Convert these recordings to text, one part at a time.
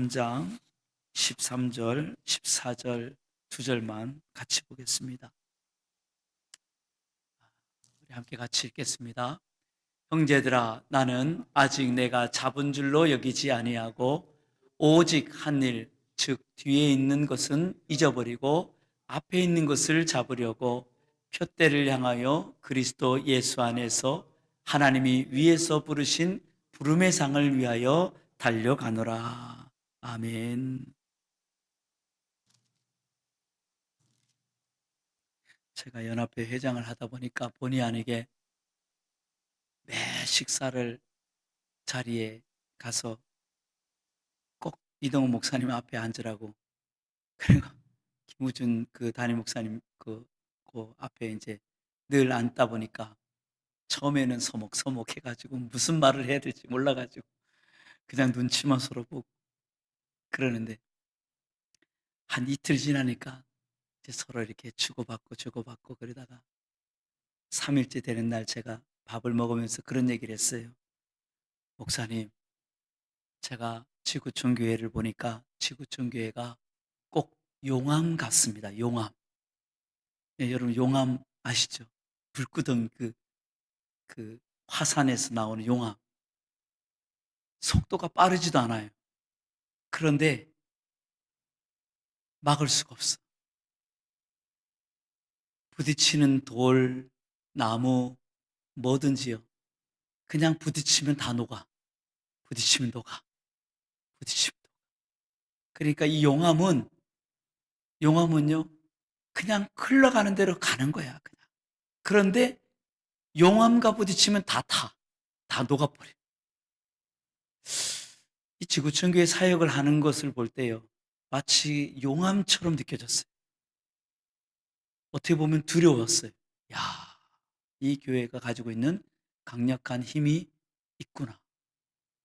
3장 13절, 14절 두 절만 같이 보겠습니다. 우리 함께 같이 읽겠습니다. 형제들아, 나는 아직 내가 잡은 줄로 여기지 아니하고 오직 한 일, 즉 뒤에 있는 것은 잊어버리고 앞에 있는 것을 잡으려고 표대를 향하여 그리스도 예수 안에서 하나님이 위에서 부르신 부름의 상을 위하여 달려가노라. 아멘. 제가 연합회 회장을 하다 보니까 본의 아니게 매 식사를 자리에 가서 꼭 이동훈 목사님 앞에 앉으라고, 그리고 김우준 그 담임 목사님 그 앞에 이제 늘 앉다 보니까 처음에는 서먹서먹 해가지고 무슨 말을 해야 될지 몰라가지고 그냥 눈치만 서로 보고 그러는데, 한 이틀 지나니까 이제 서로 이렇게 주고받고 그러다가 3일째 되는 날 제가 밥을 먹으면서 그런 얘기를 했어요. 목사님, 제가 지구촌 교회를 보니까 지구촌 교회가 꼭 용암 같습니다. 용암. 예, 여러분 용암 아시죠? 불 끄던 그 화산에서 나오는 용암. 속도가 빠르지도 않아요. 그런데 막을 수가 없어. 부딪히는 돌, 나무, 뭐든지요. 그냥 부딪히면 다 녹아. 부딪히면 녹아. 부딪히면 녹아. 그러니까 이 용암은요, 그냥 흘러가는 대로 가는 거야. 그냥. 그런데 용암과 부딪히면 다 타. 다 녹아버려. 이 지구촌 교회 사역을 하는 것을 볼 때요, 마치 용암처럼 느껴졌어요. 어떻게 보면 두려웠어요. 야, 이 교회가 가지고 있는 강력한 힘이 있구나.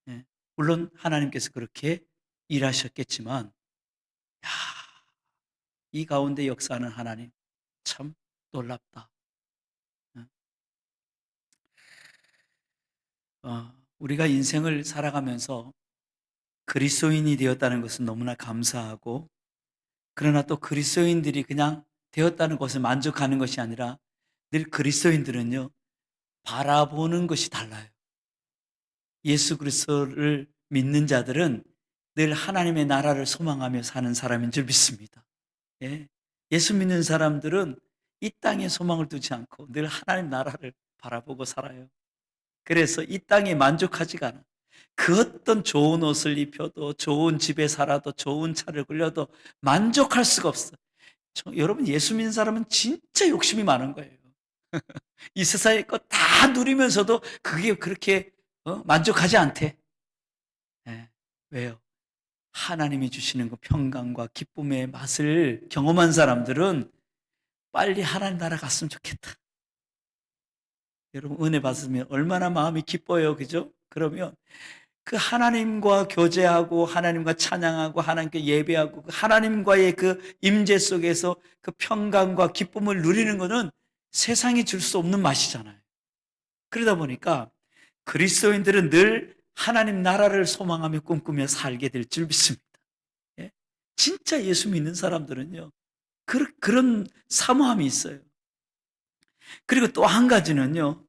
예. 물론 하나님께서 그렇게 일하셨겠지만, 야, 이 가운데 역사하는 하나님 참 놀랍다. 예. 우리가 인생을 살아가면서 그리스도인이 되었다는 것은 너무나 감사하고, 그러나 또 그리스도인들이 그냥 되었다는 것을 만족하는 것이 아니라 늘 그리스도인들은요, 바라보는 것이 달라요. 예수 그리스도를 믿는 자들은 늘 하나님의 나라를 소망하며 사는 사람인 줄 믿습니다. 예. 예수 믿는 사람들은 이 땅에 소망을 두지 않고 늘 하나님 나라를 바라보고 살아요. 그래서 이 땅에 만족하지가 않아. 그 어떤 좋은 옷을 입혀도, 좋은 집에 살아도, 좋은 차를 끌려도 만족할 수가 없어. 여러분, 예수 믿는 사람은 진짜 욕심이 많은 거예요. 이 세상의 것 다 누리면서도 그게 그렇게 만족하지 않대. 예. 왜요? 하나님이 주시는 그 평강과 기쁨의 맛을 경험한 사람들은 빨리 하나님 나라 갔으면 좋겠다. 여러분, 은혜 받으면 얼마나 마음이 기뻐요. 그죠? 그러면 그 하나님과 교제하고 하나님과 찬양하고 하나님께 예배하고 그 하나님과의 그 임재 속에서 그 평강과 기쁨을 누리는 것은 세상이 줄 수 없는 맛이잖아요. 그러다 보니까 그리스도인들은 늘 하나님 나라를 소망하며 꿈꾸며 살게 될 줄 믿습니다. 예? 진짜 예수 믿는 사람들은요, 그런 사모함이 있어요. 그리고 또 한 가지는요,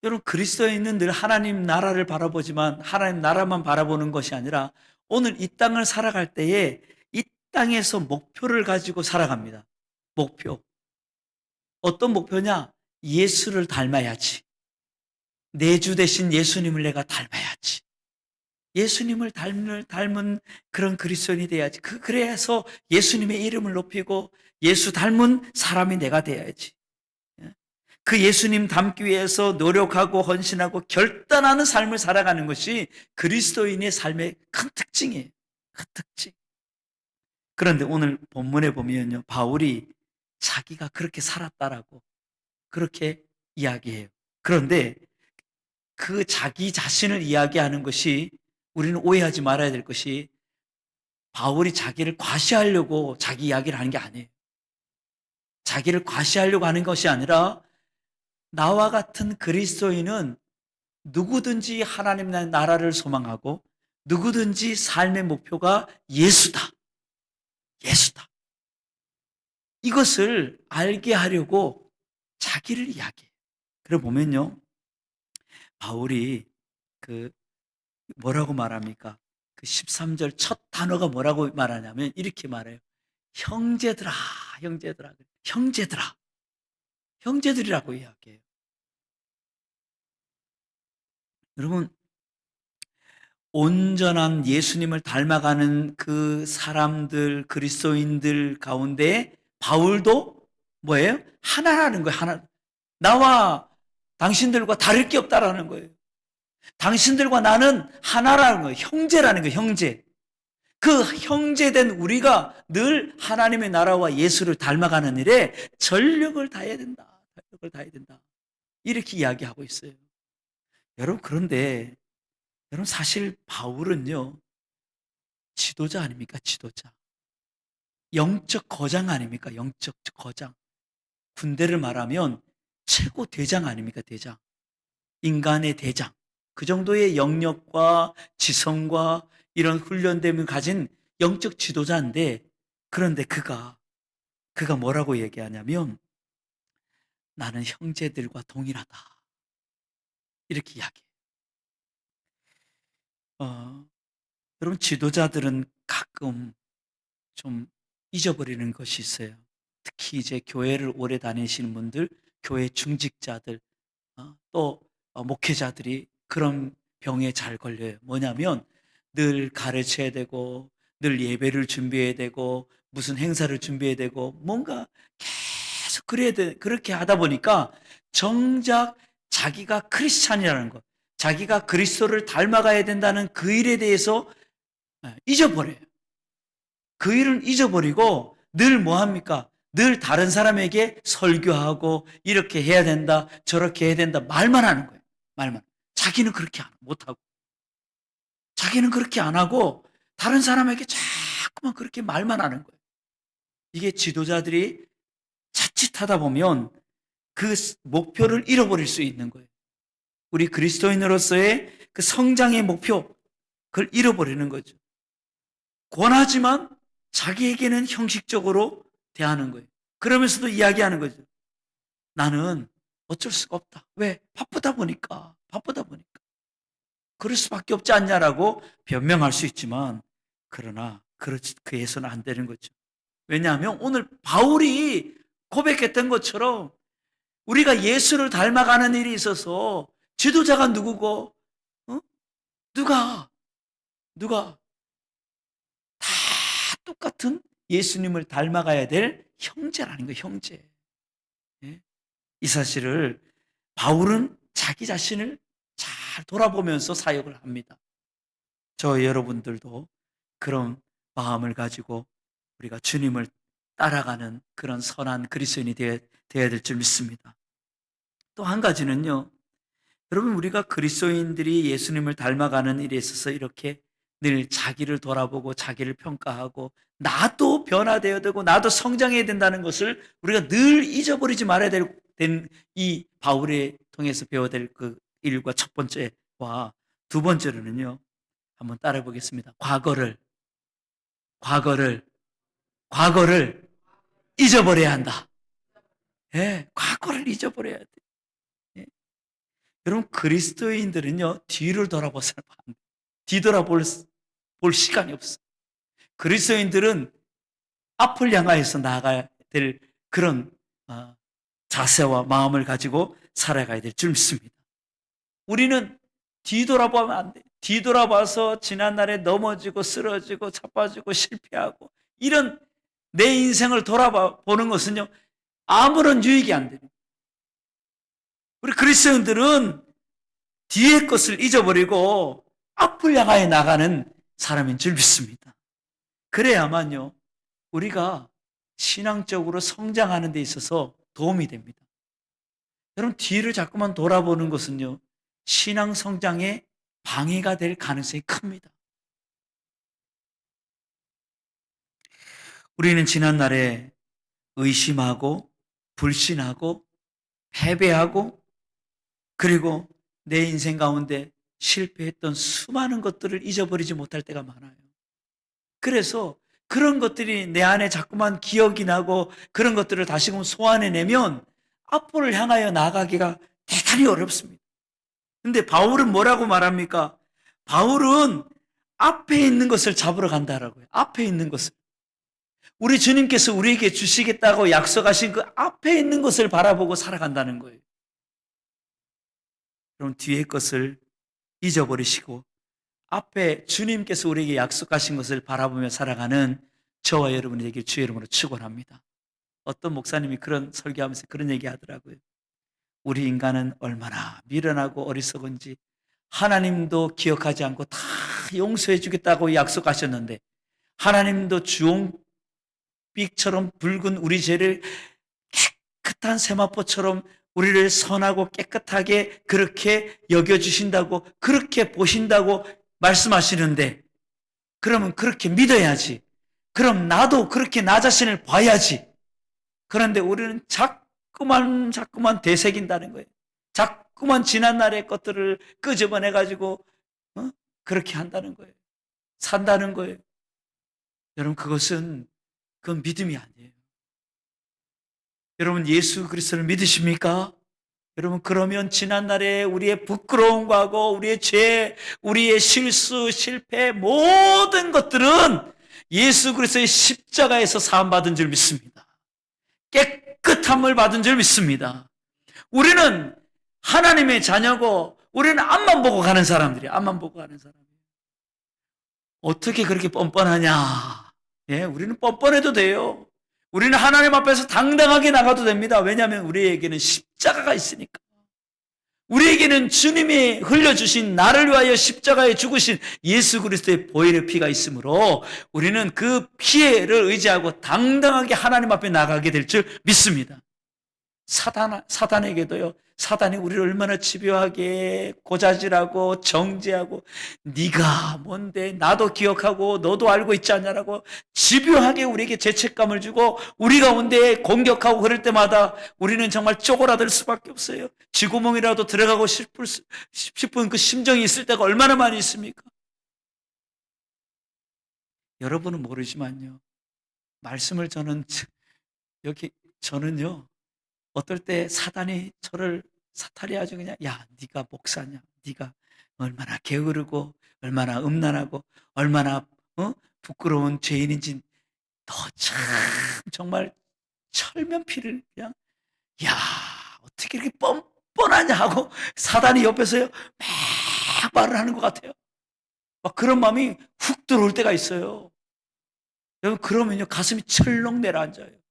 여러분, 그리스도인은 늘 하나님 나라를 바라보지만 하나님 나라만 바라보는 것이 아니라 오늘 이 땅을 살아갈 때에 이 땅에서 목표를 가지고 살아갑니다. 목표. 어떤 목표냐? 예수를 닮아야지. 내 주 대신 예수님을 내가 닮아야지. 예수님을 닮은 그런 그리스도인이 돼야지. 그래서 예수님의 이름을 높이고 예수 닮은 사람이 내가 돼야지. 그 예수님 닮기 위해서 노력하고 헌신하고 결단하는 삶을 살아가는 것이 그리스도인의 삶의 큰 특징이에요. 큰 특징. 그런데 오늘 본문에 보면요, 바울이 자기가 그렇게 살았다라고 그렇게 이야기해요. 그런데 그 자기 자신을 이야기하는 것이, 우리는 오해하지 말아야 될 것이, 바울이 자기를 과시하려고 자기 이야기를 하는 게 아니에요. 자기를 과시하려고 하는 것이 아니라 나와 같은 그리스도인은 누구든지 하나님 나라를 소망하고 누구든지 삶의 목표가 예수다. 예수다. 이것을 알게 하려고 자기를 이야기해요. 그래 보면요. 바울이 그 뭐라고 말합니까? 그 13절 첫 단어가 뭐라고 말하냐면 이렇게 말해요. 형제들아, 형제들아, 형제들아, 형제들이라고 이야기해요. 여러분, 온전한 예수님을 닮아가는 그 사람들, 그리스도인들 가운데 바울도 뭐예요? 하나라는 거예요. 하나. 나와 당신들과 다를 게 없다라는 거예요. 당신들과 나는 하나라는 거예요. 형제라는 거예요. 형제. 그 형제된 우리가 늘 하나님의 나라와 예수를 닮아가는 일에 전력을 다해야 된다. 전력을 다해야 된다. 이렇게 이야기하고 있어요. 여러분, 그런데 여러분, 사실 바울은요, 지도자 아닙니까? 지도자. 영적 거장 아닙니까? 영적 거장. 군대를 말하면 최고 대장 아닙니까? 대장. 인간의 대장. 그 정도의 영역과 지성과 이런 훈련됨을 가진 영적 지도자인데, 그런데 그가 뭐라고 얘기하냐면 나는 형제들과 동일하다. 이렇게 이야기해요. 여러분, 지도자들은 가끔 좀 잊어버리는 것이 있어요. 특히 이제 교회를 오래 다니시는 분들, 교회 중직자들, 또 목회자들이 그런 병에 잘 걸려요. 뭐냐면 늘 가르쳐야 되고, 늘 예배를 준비해야 되고, 무슨 행사를 준비해야 되고, 뭔가 계속 그렇게 하다 보니까 정작 자기가 크리스찬이라는 것, 자기가 그리스도를 닮아가야 된다는 그 일에 대해서 잊어버려요. 그 일은 잊어버리고 늘 뭐합니까? 늘 다른 사람에게 설교하고 이렇게 해야 된다, 저렇게 해야 된다 말만 하는 거예요. 말만. 자기는 그렇게 못하고, 자기는 그렇게 안 하고 다른 사람에게 자꾸만 그렇게 말만 하는 거예요. 이게 지도자들이 자칫하다 보면 그 목표를 잃어버릴 수 있는 거예요. 우리 그리스도인으로서의 그 성장의 목표, 그걸 잃어버리는 거죠. 권하지만 자기에게는 형식적으로 대하는 거예요. 그러면서도 이야기하는 거죠. 나는 어쩔 수가 없다. 왜? 바쁘다 보니까. 바쁘다 보니까. 그럴 수밖에 없지 않냐라고 변명할 수 있지만, 그러나 그해서는 안 되는 거죠. 왜냐하면 오늘 바울이 고백했던 것처럼 우리가 예수를 닮아가는 일이 있어서 지도자가 누구고, 어? 누가 다 똑같은 예수님을 닮아가야 될 형제라는 거예요. 형제. 예? 이 사실을 바울은 자기 자신을 잘 돌아보면서 사역을 합니다. 저 여러분들도 그런 마음을 가지고 우리가 주님을 따라가는 그런 선한 그리스도인이 되어야 될 줄 믿습니다. 또 한 가지는요, 여러분, 우리가 그리스도인들이 예수님을 닮아가는 일에 있어서 이렇게 늘 자기를 돌아보고 자기를 평가하고 나도 변화되어야 되고 나도 성장해야 된다는 것을 우리가 늘 잊어버리지 말아야 될 이 바울의 통해서 배워야 될 그 일과 첫 번째와 두 번째로는요, 한번 따라해 보겠습니다. 과거를 과거를 잊어버려야 한다. 예, 과거를 잊어버려야 돼. 예. 여러분, 그리스도인들은요, 뒤를 돌아봐서는 안 돼. 뒤돌아볼 시간이 없어. 그리스도인들은 앞을 향하여서 나아가야 될 그런 자세와 마음을 가지고 살아가야 될 줄 믿습니다. 우리는 뒤돌아보면 안 돼. 뒤돌아봐서 지난날에 넘어지고 쓰러지고 자빠지고 실패하고 이런 내 인생을 돌아보는 것은요, 아무런 유익이 안 됩니다. 우리 그리스도인들은 뒤의 것을 잊어버리고 앞을 향하여 나가는 사람인 줄 믿습니다. 그래야만요, 우리가 신앙적으로 성장하는 데 있어서 도움이 됩니다. 여러분, 뒤를 자꾸만 돌아보는 것은요, 신앙 성장에 방해가 될 가능성이 큽니다. 우리는 지난날에 의심하고 불신하고 패배하고 그리고 내 인생 가운데 실패했던 수많은 것들을 잊어버리지 못할 때가 많아요. 그래서 그런 것들이 내 안에 자꾸만 기억이 나고 그런 것들을 다시금 소환해내면 앞으로를 향하여 나아가기가 대단히 어렵습니다. 근데 바울은 뭐라고 말합니까? 바울은 앞에 있는 것을 잡으러 간다라고요. 앞에 있는 것을. 우리 주님께서 우리에게 주시겠다고 약속하신 그 앞에 있는 것을 바라보고 살아간다는 거예요. 그럼 뒤의 것을 잊어버리시고 앞에 주님께서 우리에게 약속하신 것을 바라보며 살아가는 저와 여러분이 되길 주의 이름으로 축원합니다. 어떤 목사님이 그런 설교하면서 그런 얘기 하더라고요. 우리 인간은 얼마나 미련하고 어리석은지 하나님도 기억하지 않고 다 용서해 주겠다고 약속하셨는데 하나님도 주홍빛처럼 붉은 우리 죄를 깨끗한 세마포처럼 우리를 선하고 깨끗하게 그렇게 여겨주신다고 그렇게 보신다고 말씀하시는데 그러면 그렇게 믿어야지. 그럼 나도 그렇게 나 자신을 봐야지. 그런데 우리는 자꾸만 되새긴다는 거예요. 자꾸만 지난날의 것들을 끄집어내가지고 그렇게 한다는 거예요. 산다는 거예요. 여러분 그건 믿음이 아니에요. 여러분 예수 그리스도를 믿으십니까? 여러분 그러면 지난날에 우리의 부끄러운 과거, 우리의 죄, 우리의 실수, 실패 모든 것들은 예수 그리스도의 십자가에서 사함받은 줄 믿습니다. 깨끗함을 받은 줄 믿습니다. 우리는 하나님의 자녀고 우리는 앞만 보고 가는 사람들이에요. 앞만 보고 가는 사람이에요. 어떻게 그렇게 뻔뻔하냐? 예, 우리는 뻔뻔해도 돼요. 우리는 하나님 앞에서 당당하게 나가도 됩니다. 왜냐하면 우리에게는 십자가가 있으니까. 우리에게는 주님이 흘려주신 나를 위하여 십자가에 죽으신 예수 그리스도의 보혈의 피가 있으므로 우리는 그 피를 의지하고 당당하게 하나님 앞에 나가게 될 줄 믿습니다. 사단에게도요. 사단이 우리를 얼마나 집요하게 고자질하고 정죄하고 네가 뭔데 나도 기억하고 너도 알고 있지 않냐라고 집요하게 우리에게 죄책감을 주고 우리 가운데 공격하고 그럴 때마다 우리는 정말 쪼그라들 수밖에 없어요. 쥐구멍이라도 들어가고 싶은 그 심정이 있을 때가 얼마나 많이 있습니까? 여러분은 모르지만요. 말씀을 저는요. 어떨 때 사탄이 아주 그냥 야 네가 목사냐 네가 얼마나 게으르고 얼마나 음란하고 얼마나 부끄러운 죄인인지 너 참 정말 철면피를 그냥 야 어떻게 이렇게 뻔뻔하냐 하고 사단이 옆에서요 막 말을 하는 것 같아요. 막 그런 마음이 훅 들어올 때가 있어요. 여러분 그러면요 가슴이 철렁 내려앉아요.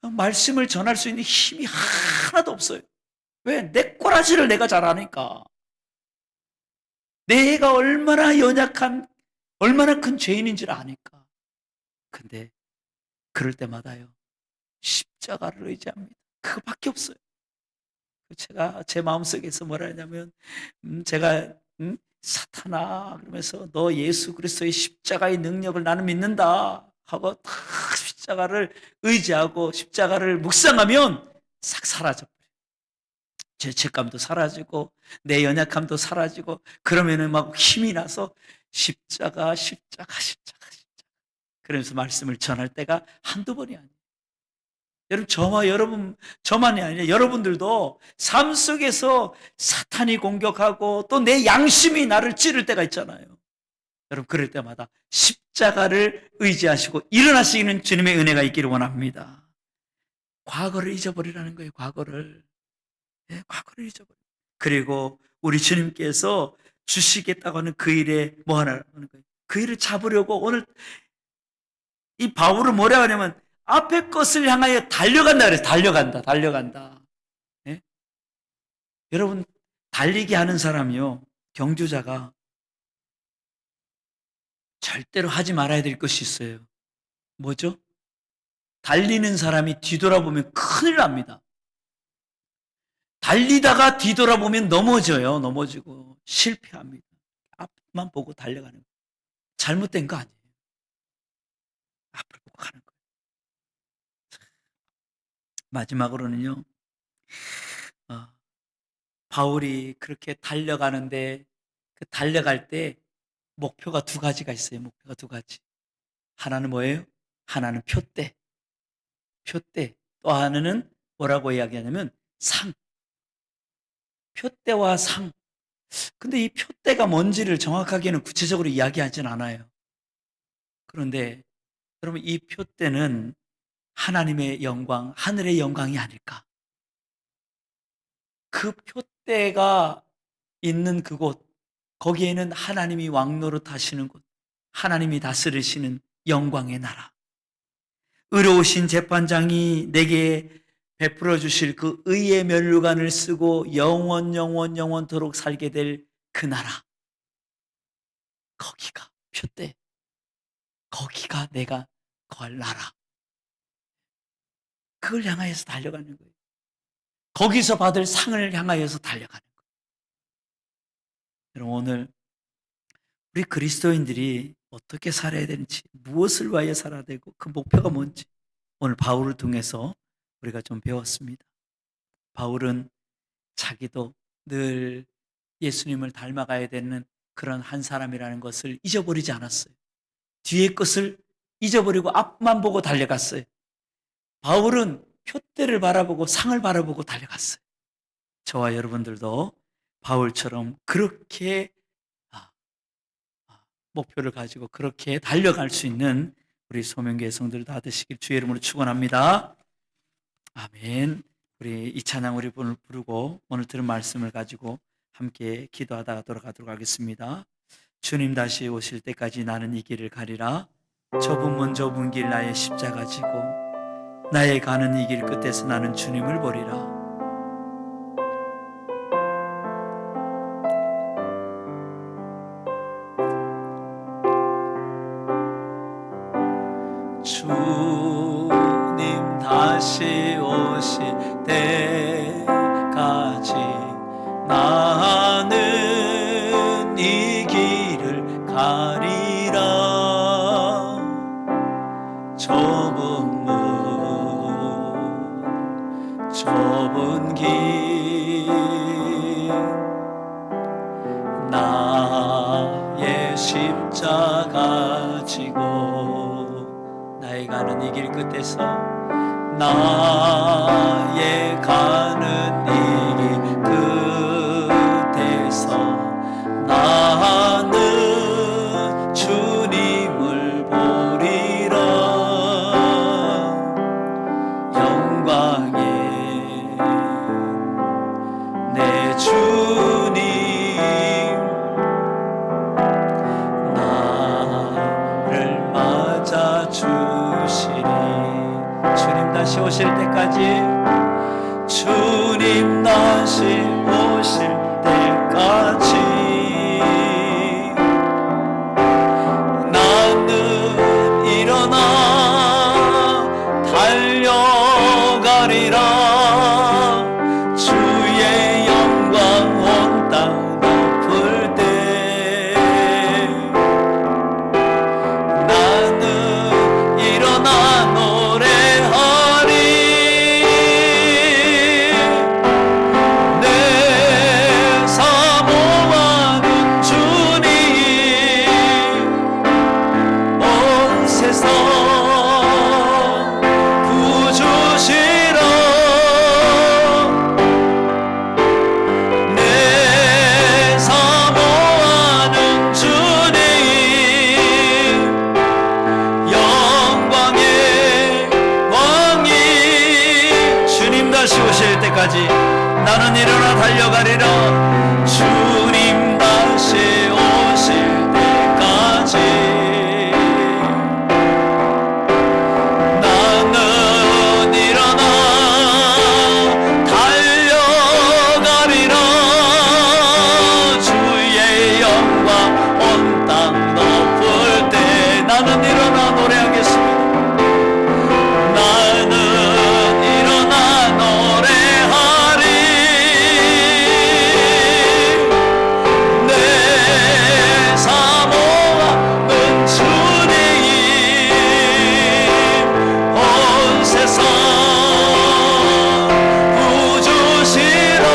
말씀을 전할 수 있는 힘이 하나도 없어요. 왜? 내 꼬라지를 내가 잘 아니까. 내가 얼마나 연약한, 얼마나 큰 죄인인지를 아니까. 근데 그럴 때마다요. 십자가를 의지합니다. 그거밖에 없어요. 제가 제 마음속에서 뭐라 하냐면 제가 사탄아 그러면서 너 예수 그리스도의 십자가의 능력을 나는 믿는다 하고 탁 십자가를 의지하고 십자가를 묵상하면 싹 사라져. 죄책감도 사라지고 내 연약함도 사라지고 그러면은 막 힘이 나서 십자가 그러면서 말씀을 전할 때가 한두 번이 아니에요. 저만이 아니라 여러분들도 삶 속에서 사탄이 공격하고 또 내 양심이 나를 찌를 때가 있잖아요. 여러분 그럴 때마다 십자가를 의지하시고 일어나시는 주님의 은혜가 있기를 원합니다. 과거를 잊어버리라는 거예요. 과거를. 네, 과거를 잊어버려. 그리고 우리 주님께서 주시겠다고 하는 그 일에 뭐 하나 하는 거예요. 그 일을 잡으려고 오늘 이 바울은 뭐라 하냐면 앞에 것을 향하여 달려간다 그래서 달려간다. 예? 여러분 달리기 하는 사람이요. 경주자가 절대로 하지 말아야 될 것이 있어요. 뭐죠? 달리는 사람이 뒤돌아보면 큰일 납니다. 달리다가 뒤돌아보면 넘어지고 실패합니다. 앞만 보고 달려가는 거예요. 잘못된 거 아니에요. 앞으로 보고 가는 거예요. 마지막으로는요. 어, 바울이 그렇게 달려가는데 그 달려갈 때 목표가 두 가지가 있어요. 목표가 두 가지. 하나는 뭐예요? 하나는 표대. 표대. 또 하나는 뭐라고 이야기하냐면 상. 표대와 상. 근데 이 표대가 뭔지를 정확하게는 구체적으로 이야기하진 않아요. 그런데 여러분, 이 표대는 하나님의 영광, 하늘의 영광이 아닐까? 그 표대가 있는 그곳, 거기에는 하나님이 왕노릇 하시는 곳, 하나님이 다스리시는 영광의 나라, 의로우신 재판장이 내게 베풀어 주실 그 의의 면류관을 쓰고 영원토록 살게 될 그 나라, 거기가 표대, 거기가 내가 거할 나라. 그걸 향하여서 달려가는 거예요. 거기서 받을 상을 향하여서 달려가는 거예요. 여러분, 오늘 우리 그리스도인들이 어떻게 살아야 되는지, 무엇을 위하여 살아야 되고 그 목표가 뭔지 오늘 바울을 통해서 우리가 좀 배웠습니다. 바울은 자기도 늘 예수님을 닮아가야 되는 그런 한 사람이라는 것을 잊어버리지 않았어요. 뒤에 것을 잊어버리고 앞만 보고 달려갔어요. 바울은 표대를 바라보고 상을 바라보고 달려갔어요. 저와 여러분들도 바울처럼 그렇게 목표를 가지고 그렇게 달려갈 수 있는 우리 소명교회 성도들 다 되시길 주의 이름으로 축원합니다. 아멘. 우리 이 찬양 우리 부르고 오늘 들은 말씀을 가지고 함께 기도하다가 돌아가도록 하겠습니다. 주님 다시 오실 때까지 나는 이 길을 가리라. 좁은 길 나의 십자가 지고 나의 가는 이 길 끝에서 나는 주님을 보리라. 주님 다시 오실 때까지 나는 이 길을 가리라. 좁은 길 나의 십자가 지고 나의 가는 이 길 끝에서 나의 가는 이 길 끝에서 나는 주님을 보리라. 영광의 내 주님 나를 맞아 주시리. 주님 다시 오실 때까지, 주님 다시 오실 때까지 나는 일어나 달려가리라. 주의 영광 온 땅 덮을 때 나는 일어나 노래하리. 내 사모하는 주님 온 세상 구주시라. 내 사모하는 주님 영광의 왕이. 주님 다시 오실 때까지 나는 일어나 달려가리라. 주님 다시 오실 때까지 나는 일어나 달려가리라. 주의 영광 온 땅 덮을 때 나는 일어나 노래하겠습니다. 나는 일어나 노래하리. 내 사모하는 주님 온 세상 구주시라.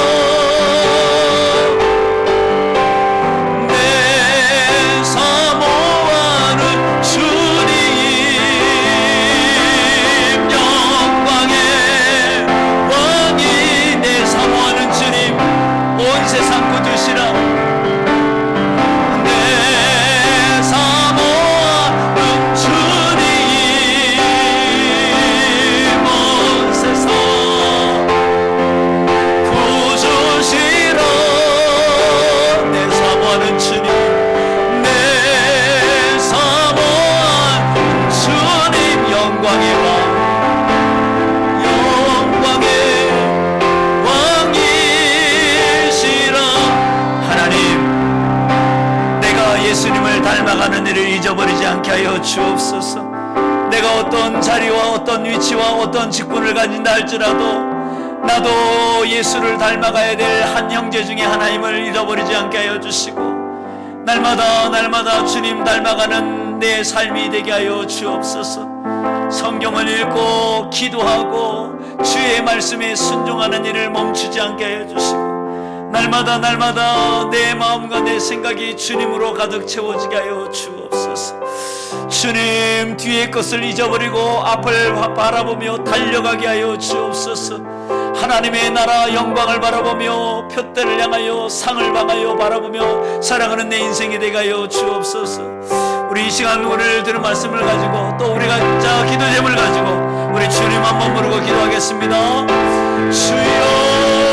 않게 하여 주옵소서. 내가 어떤 자리와 어떤 위치와 어떤 직분을 가진다 할지라도 나도 예수를 닮아가야 될 한 형제 중에 하나임을 잃어버리지 않게 하여 주시고, 날마다 주님 닮아가는 내 삶이 되게 하여 주옵소서. 성경을 읽고 기도하고 주의 말씀에 순종하는 일을 멈추지 않게 하여 주시고, 날마다 내 마음과 내 생각이 주님으로 가득 채워지게 하여 주옵소서. 주님, 뒤의 것을 잊어버리고 앞을 바라보며 달려가게 하여 주옵소서. 하나님의 나라 영광을 바라보며 표대를 향하여 상을 향하여 바라보며 살아가는 내 인생이 되게 하여 주옵소서. 우리 이 시간 오늘 들은 말씀을 가지고 또 우리가 자 기도 제목을 가지고 우리 주님 한번 부르고 기도하겠습니다. 주여